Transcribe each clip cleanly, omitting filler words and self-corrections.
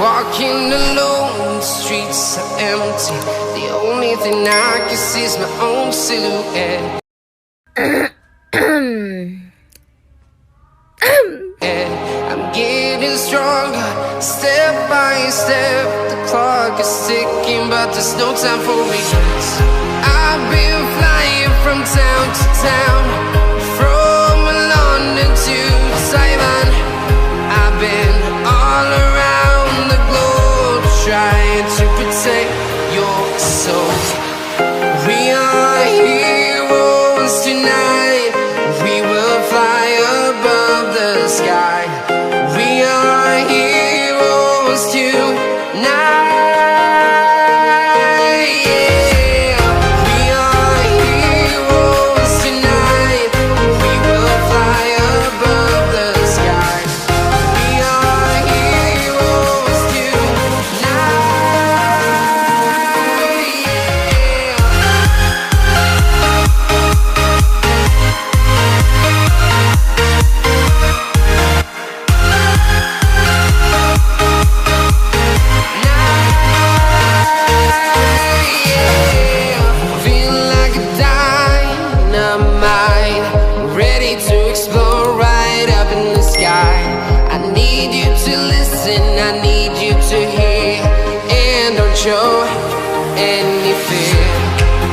Walking alone, the streets are empty. The only thing I can see is my own silhouette. And I'm getting stronger, step by step. The clock is ticking, but there's no time for regrets. I've been flying from town to town, from London to Taiwan. I've been all around the globe, trying to protect your soul. We are heroes tonight. We will fly above the sky. We are heroes tonight. I need you to hear and don't show any fear.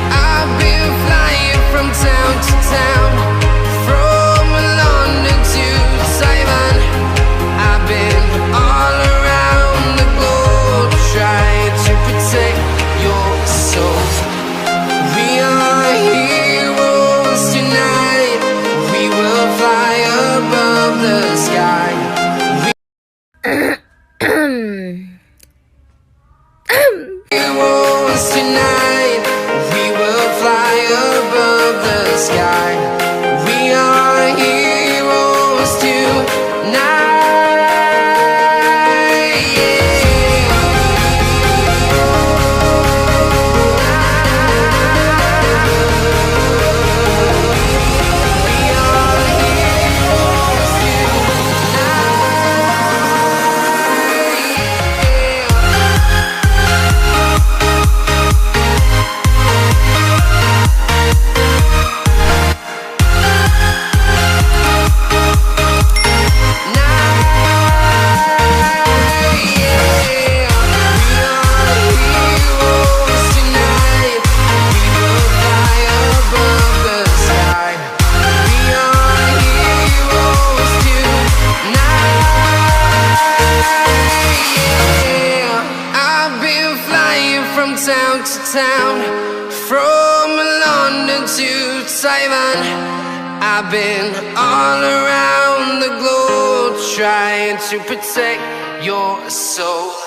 I've been flying from town to town, from London to Taiwan. I've been all around the globe, trying to protect your soul. We are heroes tonight. We will fly above the sky. Heroes tonight, we will fly above the sky. We are heroes tonight. Town to town, from London to Taiwan. I've been all around the globe, trying to protect your soul.